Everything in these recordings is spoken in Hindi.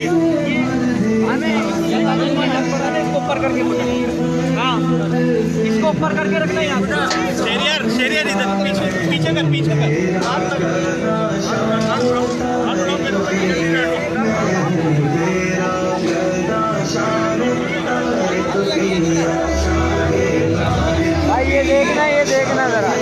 इसको ऊपर करके हाँ इसको ऊपर करके रखना यहाँ शेरियर इधर पीछे कर भाई ये देखना जरा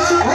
Oh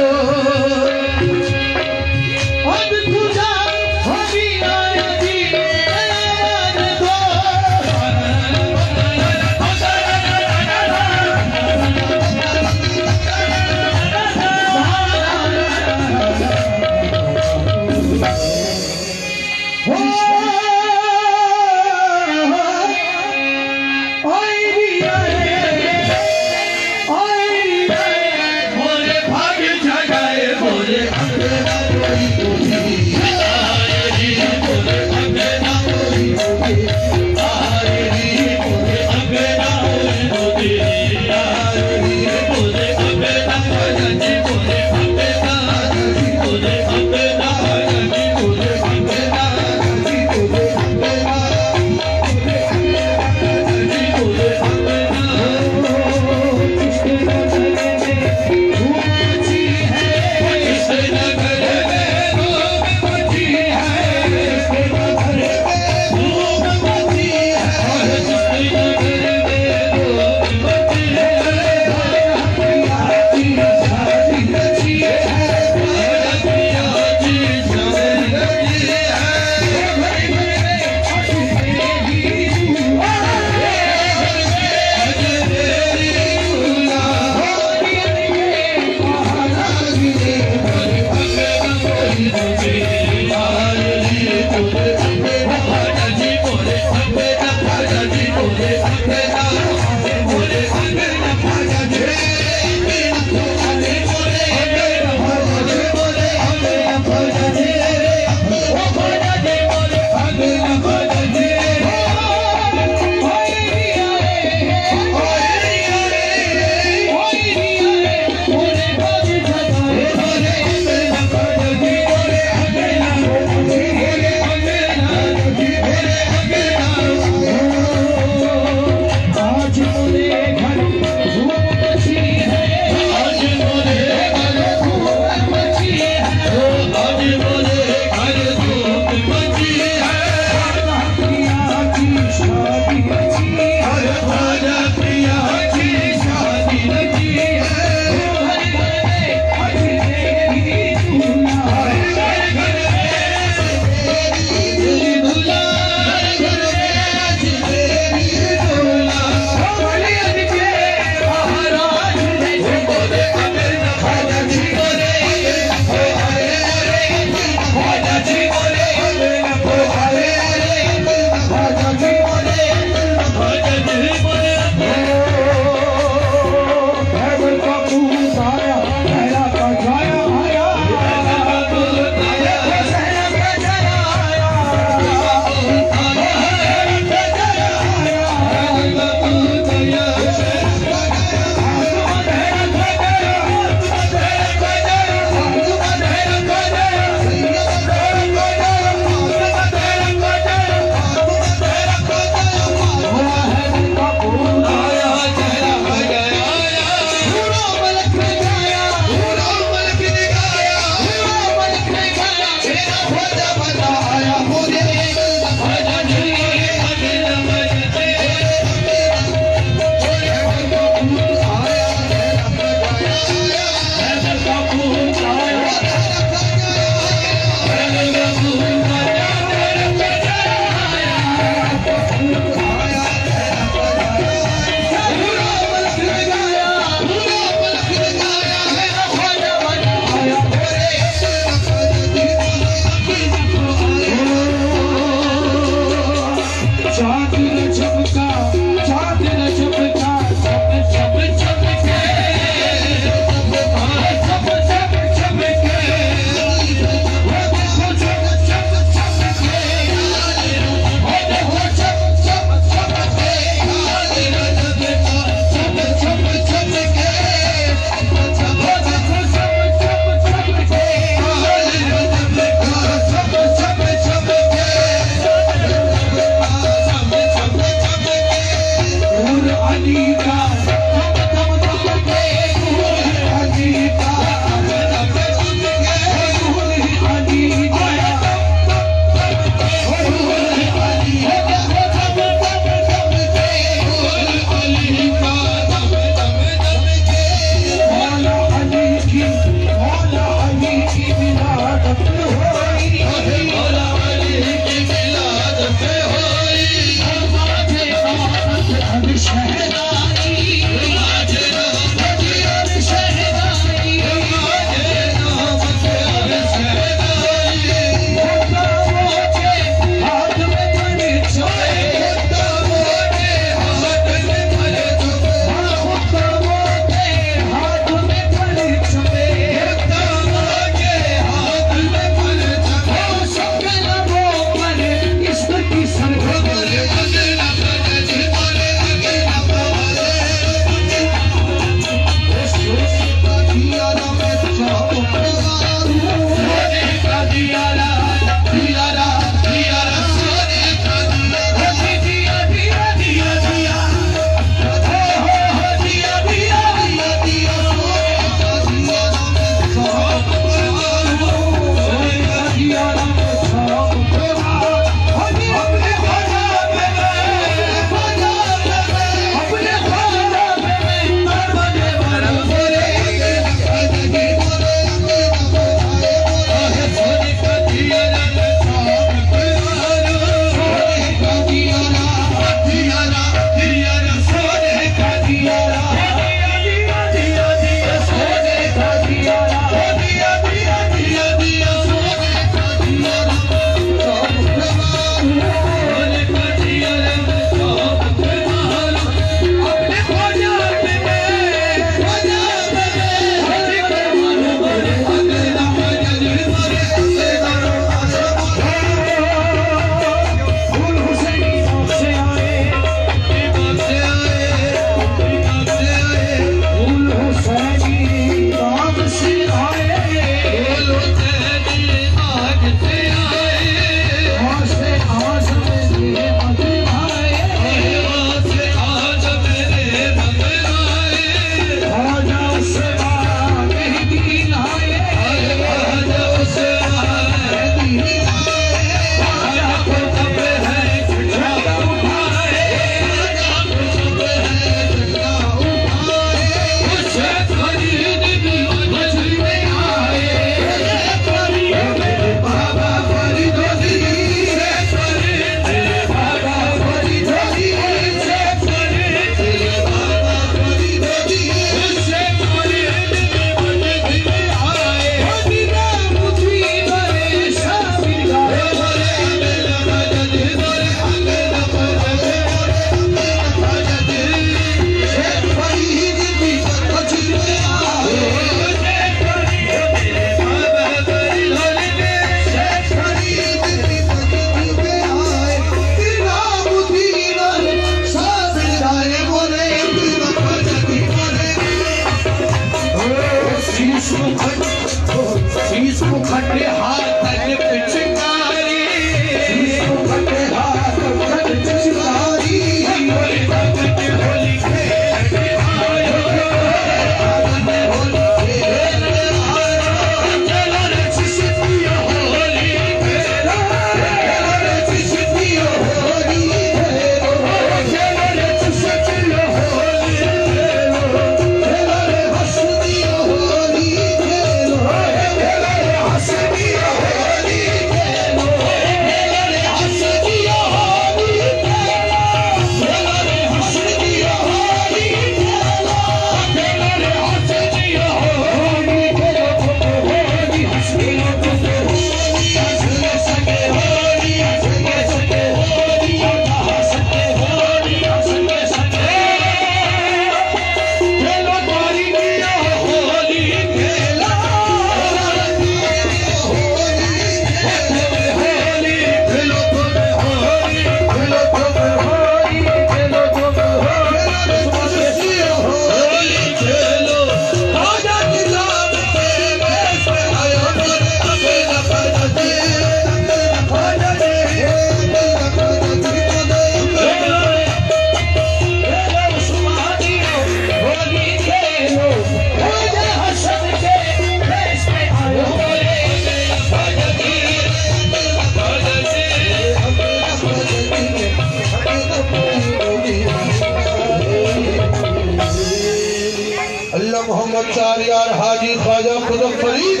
चारियार हाजी ख्वाजा खुद फरीद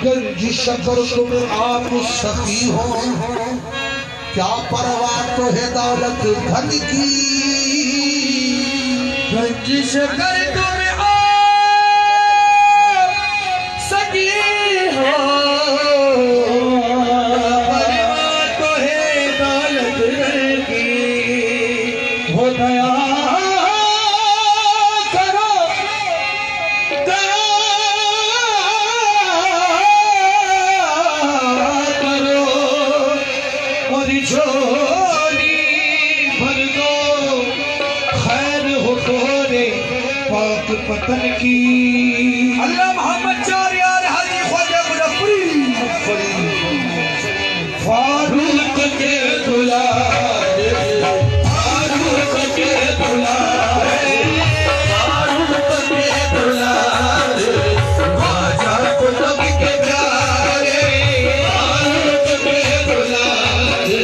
गंज शकर तुम आप सखी हो, क्या परवाह तो है दौलत धन की। गंज शकर तुम आप सखी हो, परवाह तो है दौलत धन की। हो दया झोली भर दो, खैर हो तोरे पाक पतन की। अल्लाह मोहम्मद चारियार हाजी ख्वाजा मुजफ्फरी फारूक के दुलारे, फारूक के दुलारे, फारूक के दुलारे, ख्वाजा कुतुब के प्यारे, फारूक के दुलारे,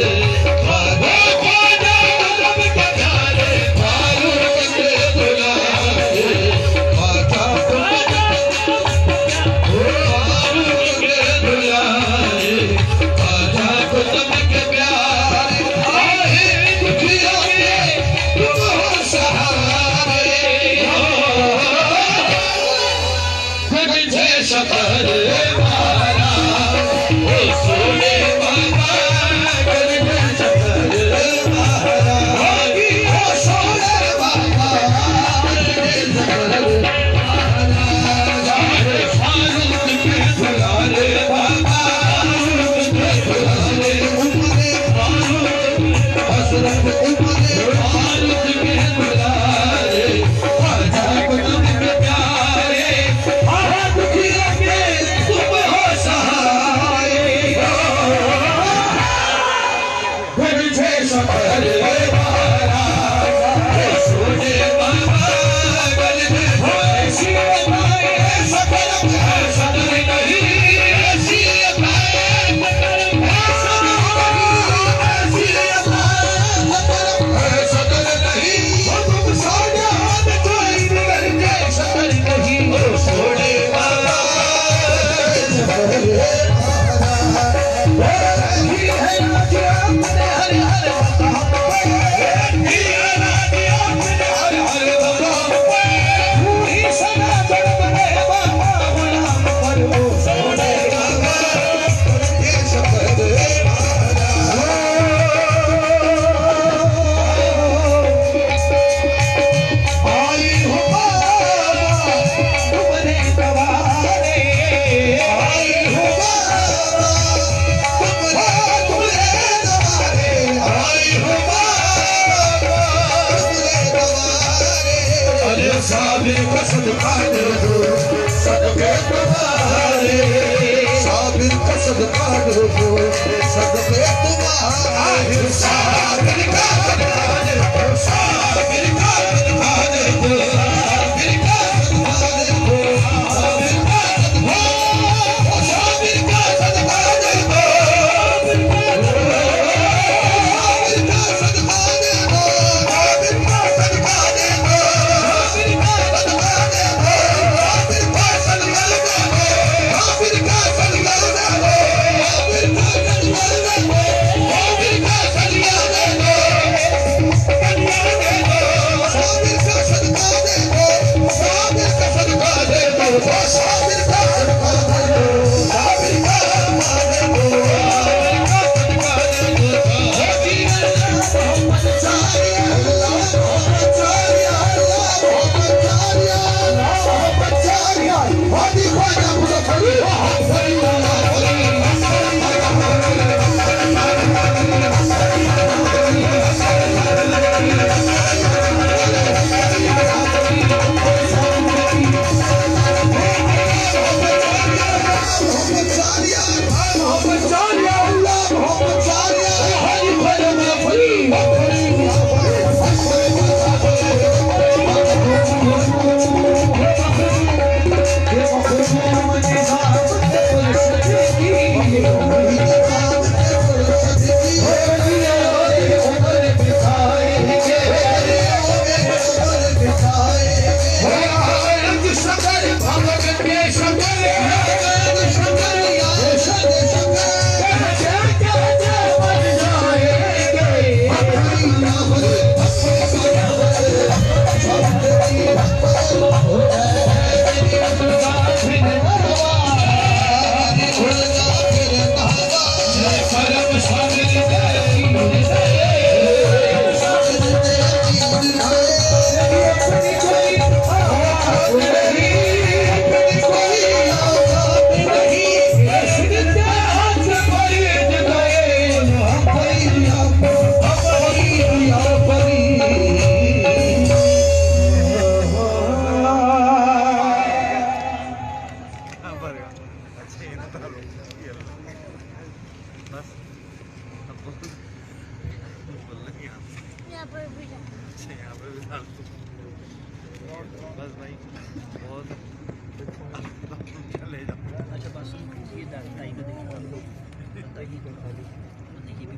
हरे हरे अच्छा, यहाँ पे भी डाल दो। बस भाई बहुत चले जाओ। अच्छा बस ये दाई को देखो दाई को खाली ये भी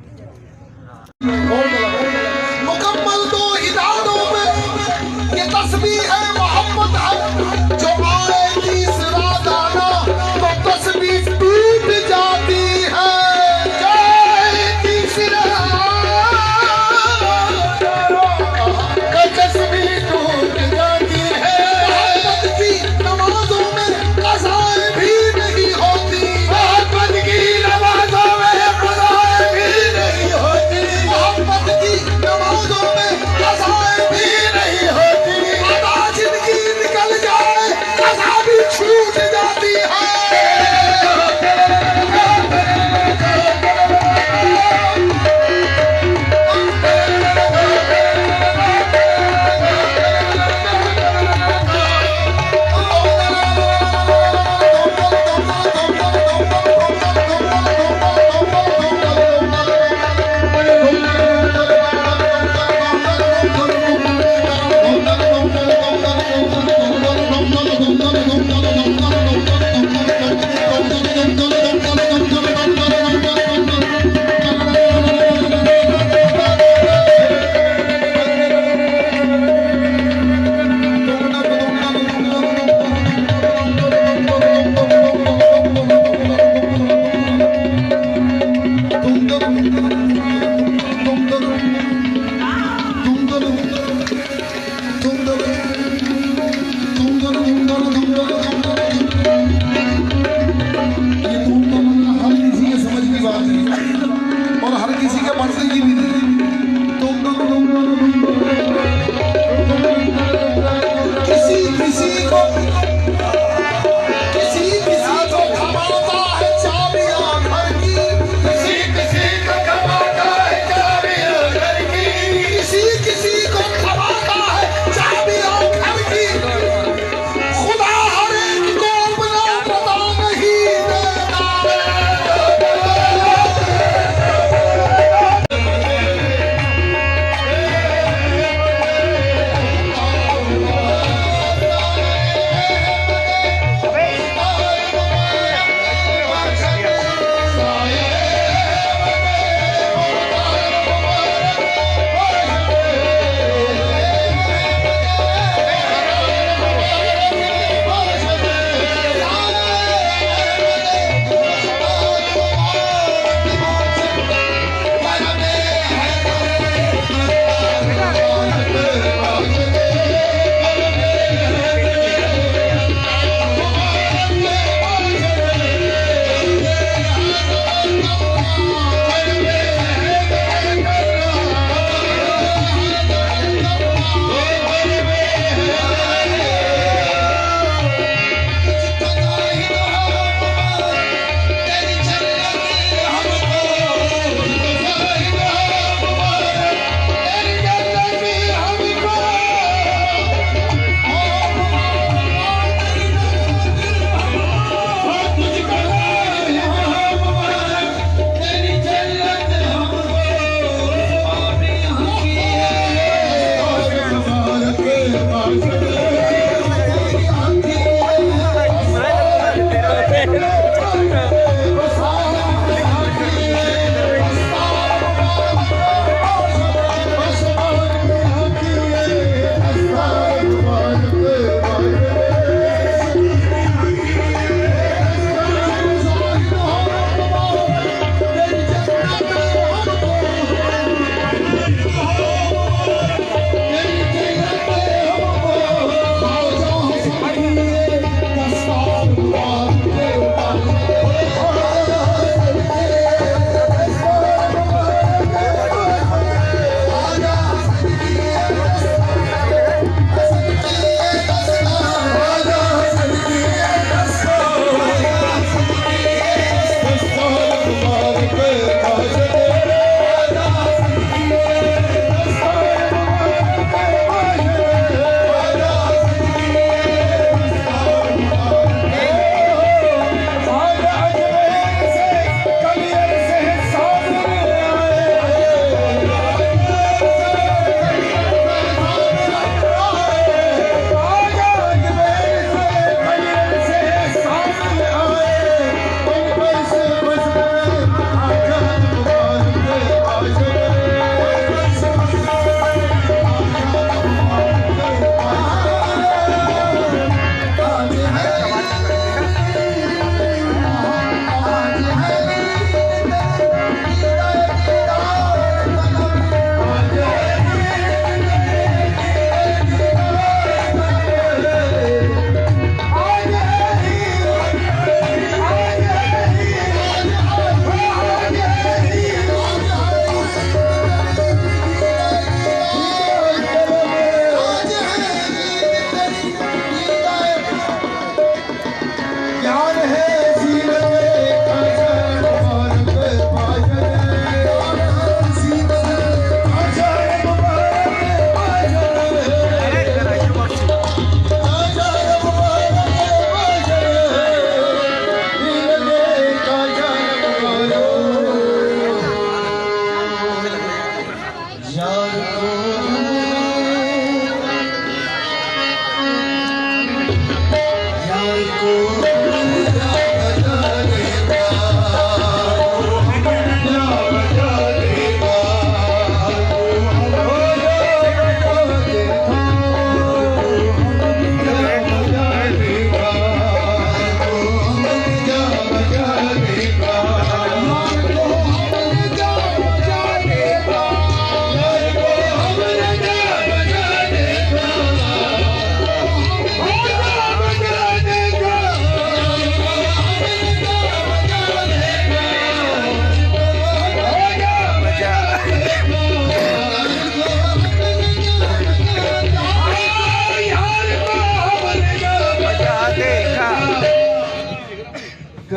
मुकम्मल दो इदारों में ये तस्बीह है, मोहब्बत है, जो आए तीसरा दाना तो तस्बीह टूट जाती है। जय तीसरा तो तस्बीह टूट जाती है। मोहब्बत की नमाजों में क़ज़ाएं भी नहीं होती, मोहब्बत की नमाजों में क़ज़ाएं भी नहीं होती। मोहब्बत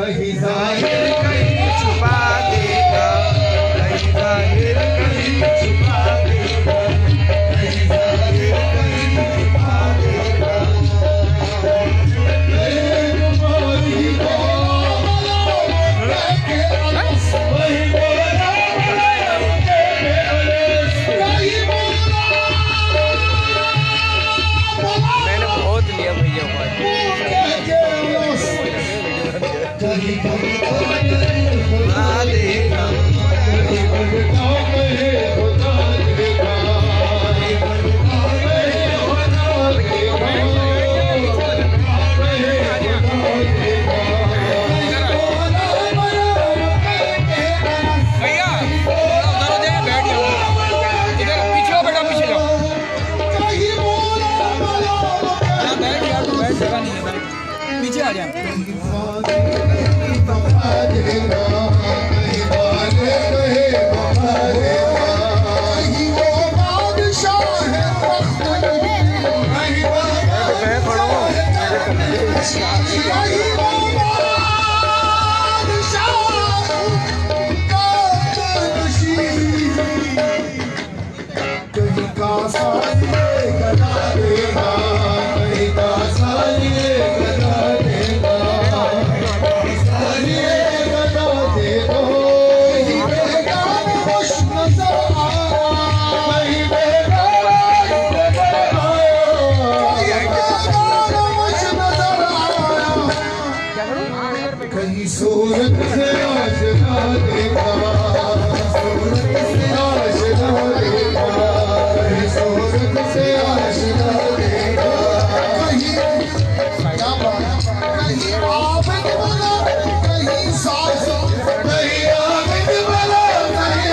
कहीं जाहिर कहीं छुपा देगा, कहीं जाहिर कहीं छुपा देगा, कहीं जाहिर कहीं छुपा देगा। मैंने बहुत लिया भैया भैया उधर हो जाए, बैठ जाओ इधर, पीछे हो बेटा, पीछे जाओ, बैठ यार, बैठ, जगह नहीं है, बैठ, पीछे आ जाए। कहीं सूरत से आशना देखा, सूरत से आशना देखा, कहीं सूरत से आशना देखा, कहीं आबिद बना, कहीं सास, कहीं आबिद बना, कहीं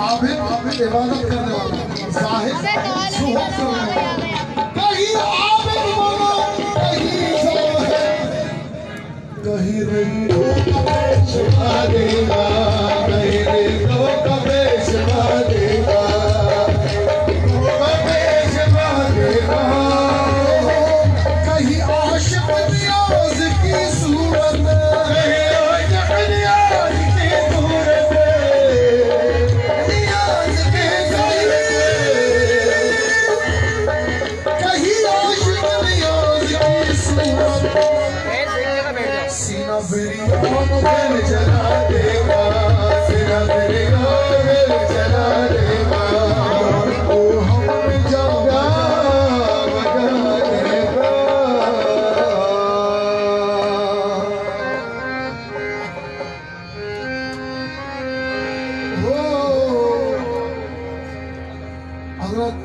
आबिद इबादत करने वाला, साहिब सुहब करने वाला, कहीं आबिद बना, कहीं रंगों का बेशुमार देगा, कहीं रंगों का बेशुमार देगा, बेशुमार देगा, कहीं आशिक नियाज़ की सूरत, कहीं आशिक नियाज़ की सूरत, नियाज़ के ज़रिए, कहीं आशिक नियाज़ की सूरत, सीना मेरी आँखों में जला देगा, सीना मेरी आँखों में जला देगा, ओ हम जागा बजा देगा। ओ हज़रत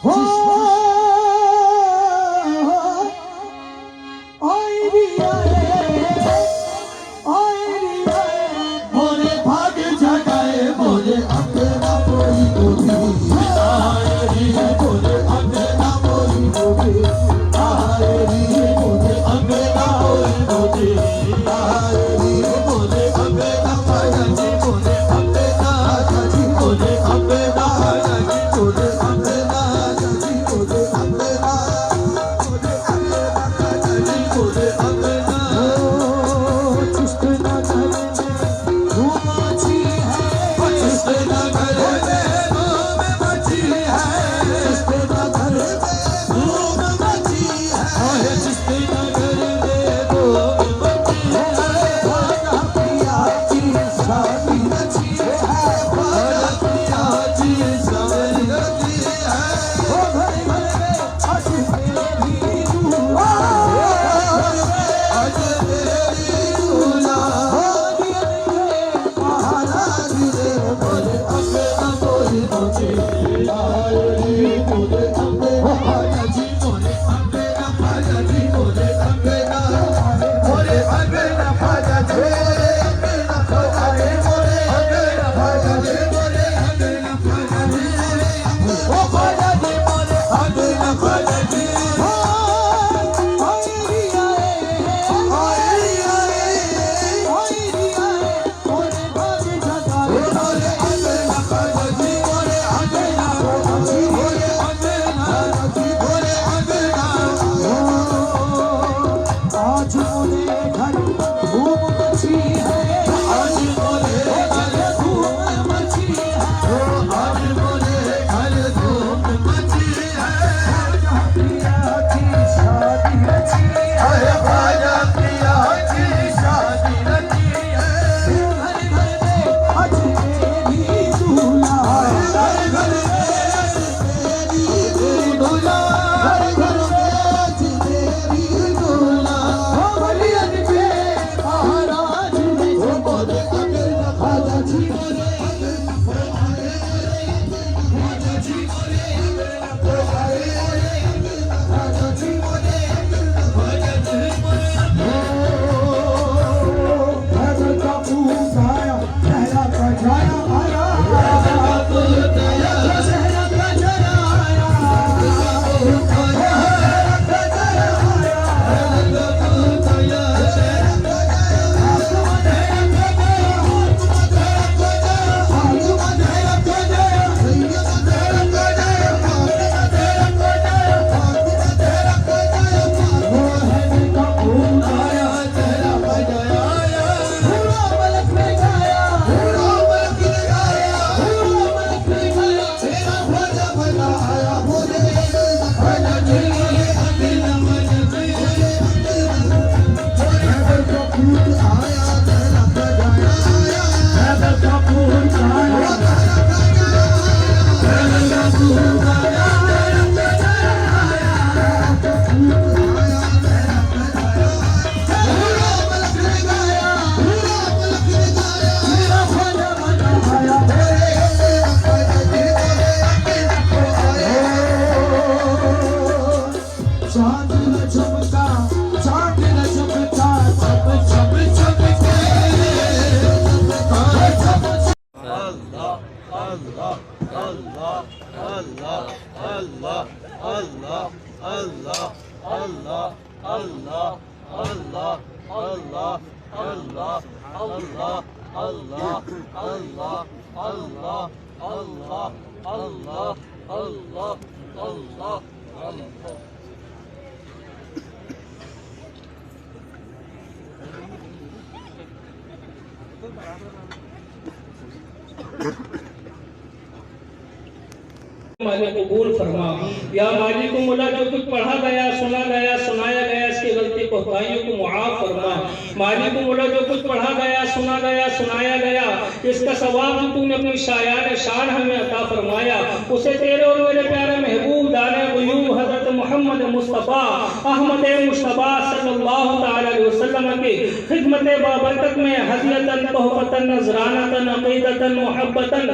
हो अल्लाह अल्लाह अल्लाह अल्लाह अल्लाह अल्लाह अल्लाह अल्लाह अल्लाह अल्लाह अल्लाह अल्लाह अल्लाह अल्लाह अल्लाह अल्लाह अल्लाह। मालिक कबूल फरमा। या मालिक मौला जो कुछ पढ़ा गया, सुना गया, सुनाया गया, इसकी गलती कोताहियों को मुआफ फरमा। मालिक मौला जो कुछ पढ़ा गया, सुना गया, सुनाया गया, इसका सवाब जो तूने अपनी शायान शान हमें अता फरमाया, उसे तेरे और मेरे प्यारे महबूब दाने ग़ुयूब हज़रत मोहम्मद मुस्तफ़ा अहमद मुश्तबा सल्लल्लाहु तआला अलैहि वसल्लम की खिदमत बाबरकत में हदियतन तोहफतन नजरानतन अक़ीदतन मुहब्बतन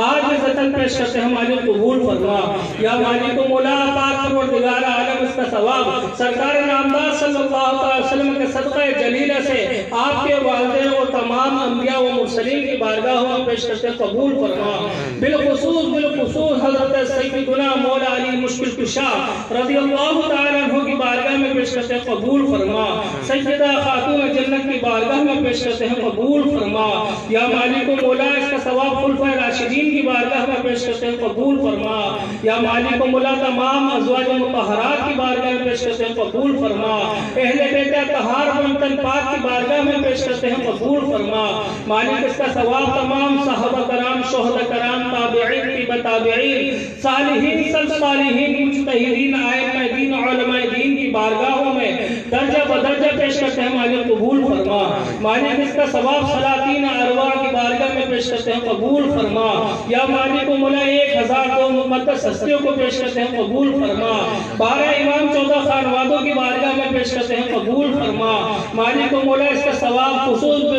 आजिज़तन पेश करते हैं। मालिक कबूल फरमा। या मालिक मौला पाक परवरदिगार आलम इसका सवाब सरकार नामदार सल्लल्लाहु अलैहि वसल्लम के सदक़े जलीला से आपके वालिदैन और तमाम अंबिया व मुरसलीन की बारगाह में पेश करते कबूल फरमा। बिलखुसूस हज़रत सय्यदुना मौला अली मुश्किल कुशा रज़ियल्लाहु तआला अन्हु की बारगाह में पेश करते कबूल फरमा। सय्यदा खातून जन्नत की बारगाह में पेश करते हैं कबूल फरमा। या मालिक मौला इसका सवाब खुलफाए राशिदीन की बारगाह में पेश करते हैं कबूल फरमा। या मालिक मौला तमाम अज़वाज मुतहहरात की बारगाह में पेश करते हैं कबूल फरमा। अहले बैत तहार बंतन पाक की बारगाह में पेश करते हैं कबूल फरमा। मालिक इसका सवाब तमाम सहाबा कराम, शोहदा कराम, ताबिईन, ताबिईन, सालिहीन, सल्सालिहीन, मुज्तहिदीन, आइम्मा दीन, उलमाए दीन की बारगाहों में दर्जा बदर्जा पेश करते हैं। मालिक कबूल फरमा। मालिक इसका सवाब सलातीन अरवा की बारगाह में पेश करते हैं कबूल फरमा। या मालिक मौला 1002 मुक़द्दस हस्तियों को पेश करते हैं कबूल फरमा। 12 इमाम 14 खानवादों की बारगाह में पेश करते हैं कबूल फरमा। मालिक मौला इसका सवाब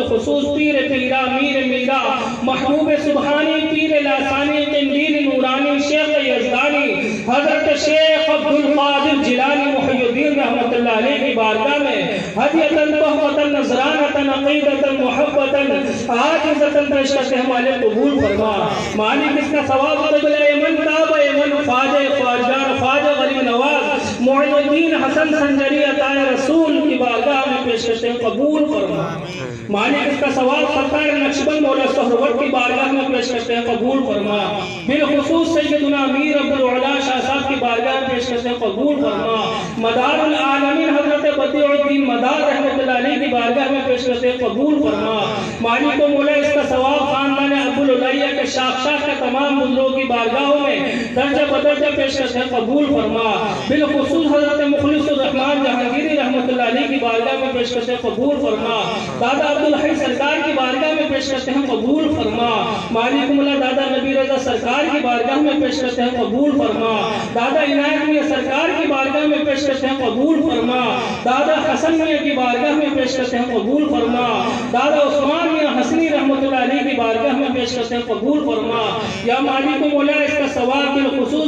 खुसूस पीर पीरा मीर मीरा महबूब सुबहानी पीर लासानी तंदीर नूरानी शेख यज़दानी हजरत शेख अब्दुल कादिर जिलानी मुहय्यिद्दीन रहमतुल्लाह अलैह की बारगाह में हदियतन तोहफतन नजरानतन अक़ीदतन मुहब्बतन आजिज़तन पेश करते हैं। मालिक कबूल फरमा। मालिक इसका सवाब मन ताब मन ख्वाजा ख्वाजार ख्वाजा गरीब नवाज मुइनुद्दीन हसन संजरी अताए रसूल की बारगाह में पेश करते हैं कबूल फरमा। मालिक इसका सवाब सरकार नक्शबंद मौला सोहरवर्द की बारगाह में पेश करते हैं कबूल फरमा। बिलखुसूस सय्यदुना अमीर अब्दुल उला शाह साहब की बारगाह में पेश करते हैं कबूल फरमा। मदारुल आलमीन हजरत बदीउद्दीन मदार रहमतुल्लाह अलैह की बारगाह में पेश करते हैं कबूल फरमा। मालिक मौला इसका सवाब खानदान अब्दुल उलैया के शाख के तमाम बुजुर्गों की बारगाहों में दर्जा बदर्जा पेश करते हैं कबूल फरमा। बिलखुसूस हजरत मुखलिसुर रहमान जहांगीरी रहमतुल्लाह अलैह की बारगाह में पेश करते हैं कबूल फरमा। दादा अब्दुल हई सरकार की बारगाह में पेश करते हैं कबूल फरमा। मालिक मौला दादा नबी रजा सरकार की बारगाह में पेश करते हैं कबूल फरमा। दादा इनायत मियां सरकार की बारगाह में पेश करते हैं कबूल फरमा। दादा हसन मियां की बारगाह में पेश करते हैं कबूल फरमा। दादा उस्मान मियां हसनी रहमतुल्लाह अलैह की बारगाह में पेश करते हैं कबूल फरमा। या मालिक मौला इसका सवाब बिलखुसूस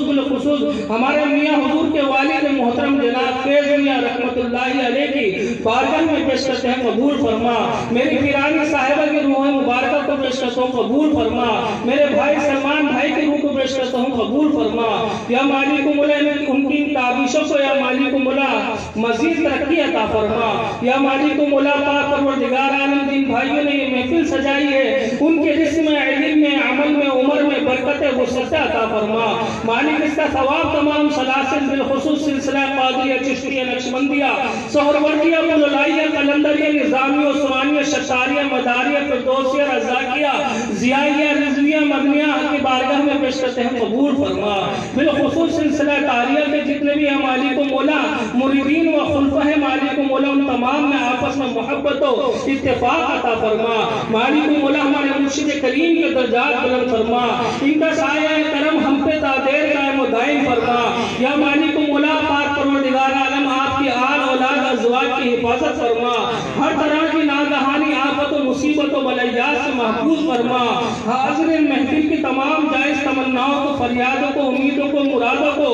हमारे मियां हुजूर के वालिद मोहतरम जनाब फैज़ मियां रहमतुल्लाह अलैह की बारगाह में पेश करते हैं कबूल फरमा। मेरी पीरानी साहिबा की रूह मुबारक को पेश करता हूँ कबूल फरमा। मेरे भाई सलमान भाई की रूह को पेश करता हूँ कबूल फरमा। या मालिक मौला उनकी ताबिशों को या मालिक मौला मजीद तरक्की अता फरमा। या मालिक मौला पाक परवरदिगार आलम जिन भाइयों ने ये महफिल सजाई है उनके जिस्म में, इल्म में, अमल में, उम्र में बरकत वसअत अता फरमा। मालिक इसका सवाब तमाम सलासिल बिलखुसूस सिलसिला कादिरिया चिश्तिया नक्शबंदिया सोहरवर्दिया मुल्लाइया कलंदरिया निजामिया उस्मानिया शशारिया मदारिया फिरदौसिया रज़ाकिया ज़ियाइया रिज़विया मदनिया की बारगाह में पेश करते हैं कबूल फरमा। बिलखुसूस सिलसिला तारिया के जितने भी हैं मालिक मौला मुरीदीन व खुलफा है मालिक मौला उन तमाम में आपस में मोहब्बत व इत्तेफाक अता फरमा। मालिक मौला हमारे मुर्शिद करीम के दर्जात बुलंद फरमा। इनका साया करम हम पे तादेर कायम दायम फरमा। या मालिक मौला पाक परवरदिगार आलम आपकी आल औलाद अज़वाज की हिफाजत फरमा। हर तरह की नागहानी आफत व मुसीबत व बलायात से महफूज फरमा। हाज़िरीन महफिल की तमाम जायज़ तमन्नाओं को, फरियादों को, उम्मीदों को, मुरादों को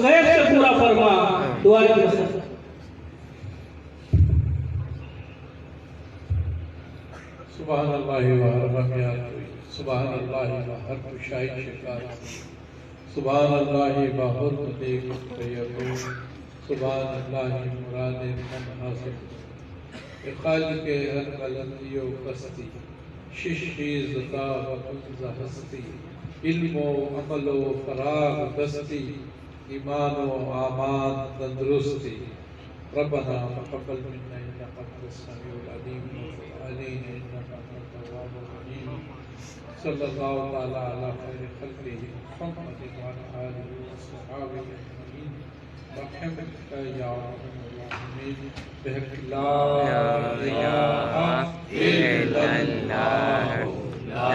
गैब से पूरा फरमा। दुआ सुभान अल्लाह व हर सुभान अल्लाह व हर शाही शिकार सुभान अल्लाह बाहुर मलिक तय्यब सुभान अल्लाह मुराद मन हासिल खालिक हर गलतियों कस्ती शिशी ज़ता वकुंज़ हस्ती इल्मो अमलो फराग दस्ती ईमानो आमान तंदुरुस्ती रब्बना तक़ब्बल मिन्ना इन्नका अंतस समीउल अलीम व तुब अलैना इन्नका अंतत तव्वाबुर रहीम सल्लल्लाहु तआला अला खैरि खल्क़िही मुहम्मद व अला आलिहि व अस्हाबिहि अजमईन बरहमतिका या अरहमर राहिमीन बिहक़्क़ि ला इलाहा इल्लल्लाह ला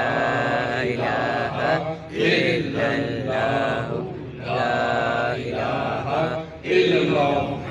इलाहा इल्लल्लाह ला इलाहा इल्लल्लाह